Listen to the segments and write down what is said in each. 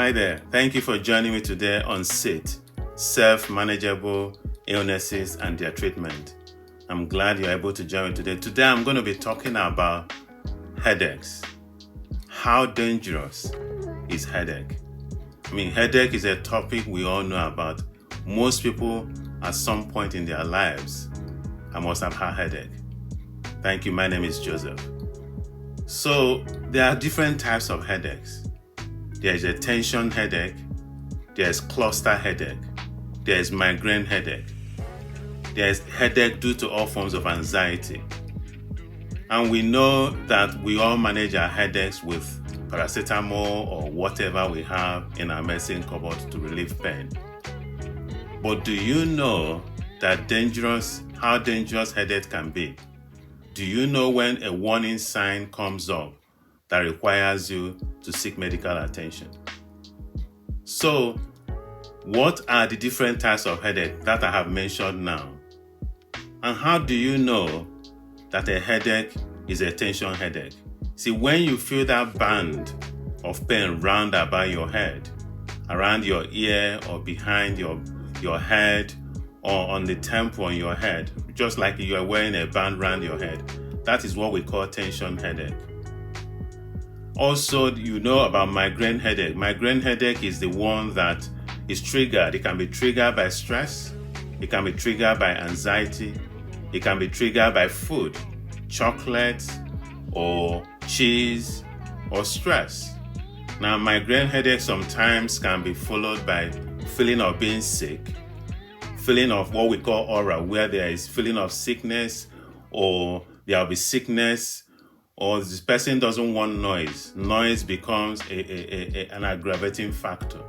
Hi there. Thank you for joining me today on SITT, Self-Manageable Illnesses and Their Treatment. I'm glad you're able to join me today. Today I'm going to be talking about headaches. How dangerous is headache? Headache is a topic we all know about. Most people at some point in their lives must have had headache. Thank you. My name is Joseph. So there are different types of headaches. There is a tension headache, there is cluster headache, there is migraine headache, there is headache due to all forms of anxiety. And we know that we all manage our headaches with paracetamol or whatever we have in our medicine cupboard to relieve pain. But do you know how dangerous headache can be? Do you know when a warning sign comes up that requires you to seek medical attention? So, what are the different types of headache that I have mentioned now? And how do you know that a headache is a tension headache? See, when you feel that band of pain round about your head, around your ear or behind your head or on the temple on your head, just like you are wearing a band around your head, that is what we call tension headache. Also, you know about migraine headache. Migraine headache is the one that is triggered. It can be triggered by stress. It can be triggered by anxiety. It can be triggered by food, chocolate, or cheese, or stress. Now, migraine headache sometimes can be followed by feeling of being sick, feeling of what we call aura, where there is feeling of sickness, or there will be sickness, or this person doesn't want noise. Noise becomes an aggravating factor.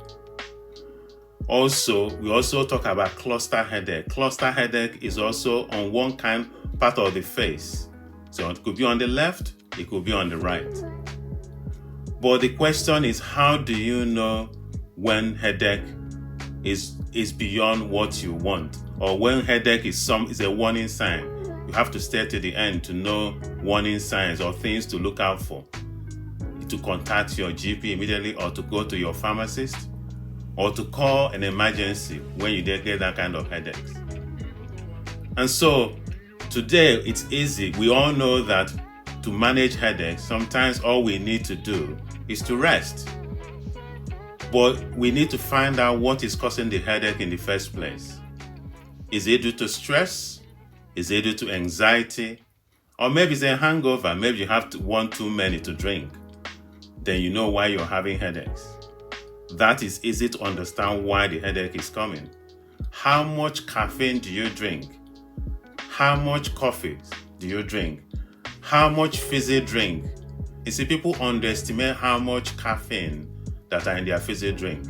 Also, we also talk about cluster headache. Cluster headache is also on one part of the face. So it could be on the left, it could be on the right. But the question is, how do you know when headache is beyond what you want? Or when headache is a warning sign? You have to stay to the end to know warning signs or things to look out for. To contact your GP immediately, or to go to your pharmacist, or to call an emergency when you get that kind of headaches. And so today it's easy. We all know that to manage headaches, sometimes all we need to do is to rest. But we need to find out what is causing the headache in the first place. Is it due to stress? Is it due to anxiety? Or maybe it's a hangover. Maybe you have one too many to drink. Then you know why you're having headaches. That is easy to understand why the headache is coming. How much caffeine do you drink? How much coffee do you drink? How much fizzy drink? You see, people underestimate how much caffeine that are in their fizzy drink.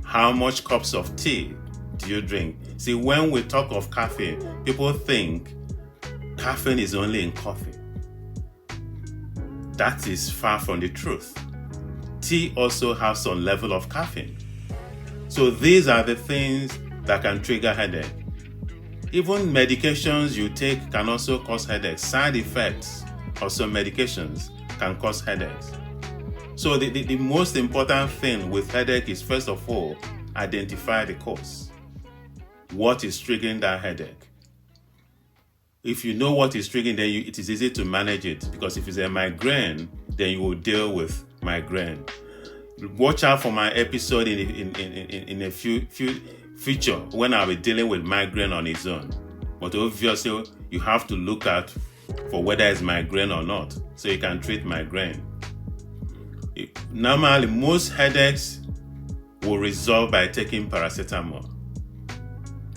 How much cups of tea do you drink? See, when we talk of caffeine, people think caffeine is only in coffee. That is far from the truth. Tea also has some level of caffeine. So these are the things that can trigger headache. Even medications you take can also cause headaches. Side effects of some medications can cause headaches. So the most important thing with headache is, first of all, identify the cause. What is triggering that headache? If you know what is triggering, then it is easy to manage it. Because if it's a migraine, then you will deal with migraine. Watch out for my episode in a future when I'll be dealing with migraine on its own. But obviously, you have to look out for whether it's migraine or not, so you can treat migraine. Normally, most headaches will resolve by taking paracetamol.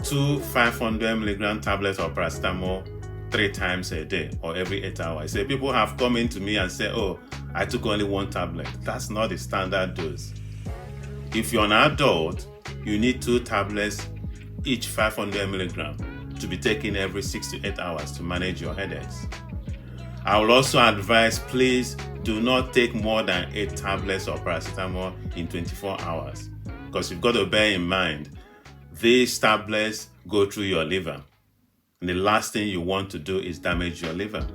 2 500 milligram tablets of paracetamol 3 times a day or every 8 hours. So people have come in to me and say, oh, I took only 1 tablet. That's not the standard dose. If you're an adult, you need 2 tablets, each 500 milligram, to be taken every 6 to 8 hours to manage your headaches. I will also advise, please do not take more than 8 tablets of paracetamol in 24 hours. Because you've got to bear in mind, these tablets go through your liver. And the last thing you want to do is damage your liver.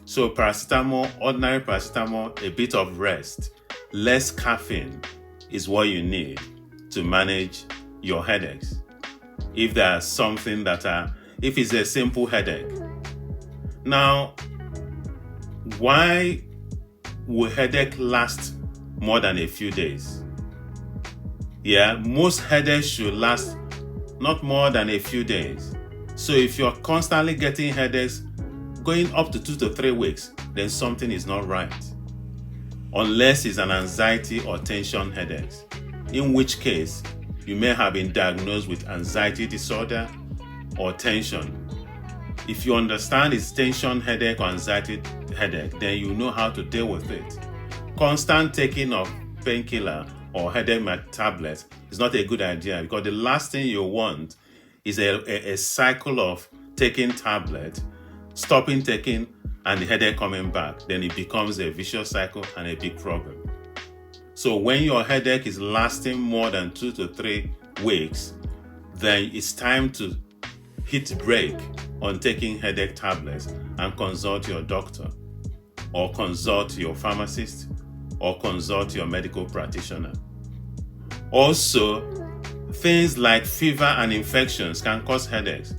So paracetamol, ordinary paracetamol, a bit of rest, less caffeine, is what you need to manage your headaches. If there's something if it's a simple headache. Now, why will headache last more than a few days? Yeah, most headaches should last not more than a few days. So if you're constantly getting headaches going up to 2 to 3 weeks, then something is not right. Unless it's an anxiety or tension headache, in which case you may have been diagnosed with anxiety disorder or tension. If you understand it's tension headache or anxiety headache, then you know how to deal with it. Constant taking of painkiller or headache tablets is not a good idea, because the last thing you want is a cycle of taking tablet, stopping taking, and the headache coming back. Then it becomes a vicious cycle and a big problem. So when your headache is lasting more than 2 to 3 weeks, then it's time to hit break on taking headache tablets and consult your doctor, or consult your pharmacist, or consult your medical practitioner. Also, things like fever and infections can cause headaches.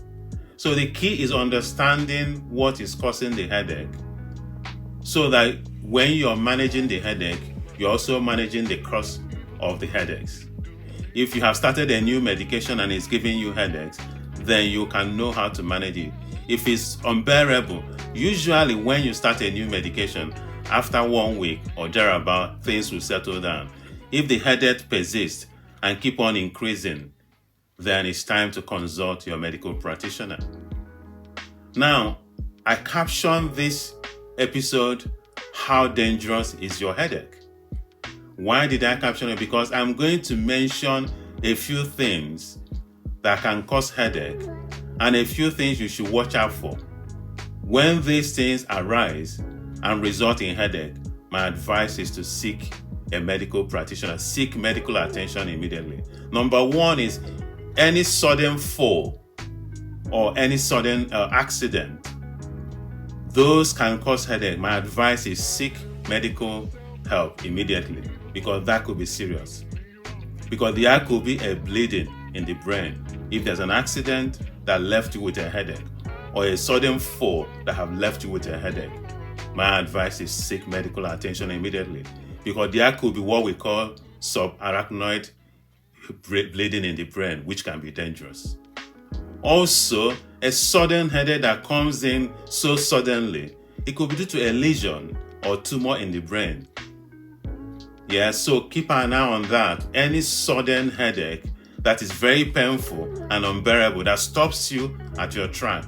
So the key is understanding what is causing the headache, so that when you're managing the headache, you're also managing the cause of the headaches. If you have started a new medication and it's giving you headaches, then you can know how to manage it. If it's unbearable, usually when you start a new medication, after 1 week or thereabout, things will settle down. If the headache persists and keep on increasing, then it's time to consult your medical practitioner. Now, I captioned this episode, "How Dangerous is Your Headache?" Why did I caption it? Because I'm going to mention a few things that can cause headache and a few things you should watch out for. When these things arise and result in headache, my advice is to seek a medical practitioner, seek medical attention immediately. Number one is any sudden fall or any sudden accident. Those can cause headache. My advice is seek medical help immediately, because that could be serious. Because there could be a bleeding in the brain if there's an accident that left you with a headache, or a sudden fall that have left you with a headache. My advice is seek medical attention immediately, because there could be what we call subarachnoid bleeding in the brain, which can be dangerous. Also, a sudden headache that comes in so suddenly, it could be due to a lesion or tumor in the brain. Yeah, so keep an eye on that. Any sudden headache that is very painful and unbearable, that stops you at your track,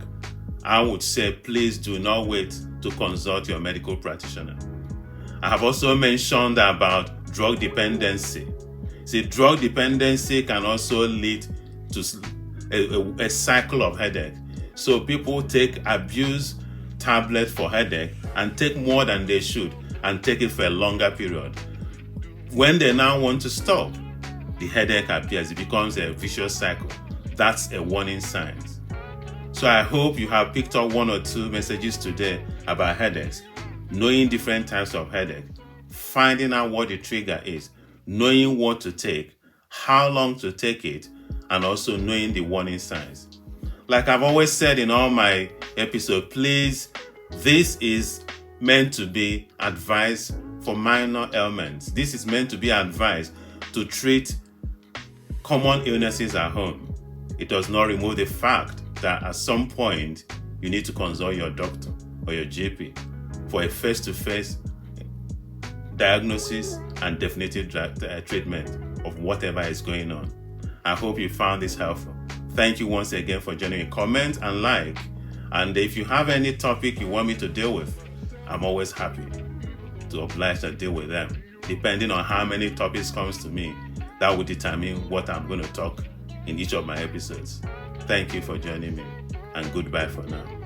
I would say please do not wait to consult your medical practitioner. I have also mentioned about drug dependency. See, drug dependency can also lead to a cycle of headache. So people abuse tablets for headache and take more than they should and take it for a longer period. When they now want to stop, the headache appears. It becomes a vicious cycle. That's a warning sign. So I hope you have picked up 1 or 2 messages today about headaches, knowing different types of headache, finding out what the trigger is, knowing what to take, how long to take it, and also knowing the warning signs. Like I've always said in all my episodes, please, this is meant to be advice for minor ailments. This is meant to be advice to treat common illnesses at home. It does not remove the fact that at some point you need to consult your doctor or your GP for a face-to-face diagnosis and definitive treatment of whatever is going on. I hope you found this helpful. Thank you once again for joining me. Comment and like. And if you have any topic you want me to deal with, I'm always happy to oblige to deal with them. Depending on how many topics comes to me, that will determine what I'm going to talk in each of my episodes. Thank you for joining me, and goodbye for now.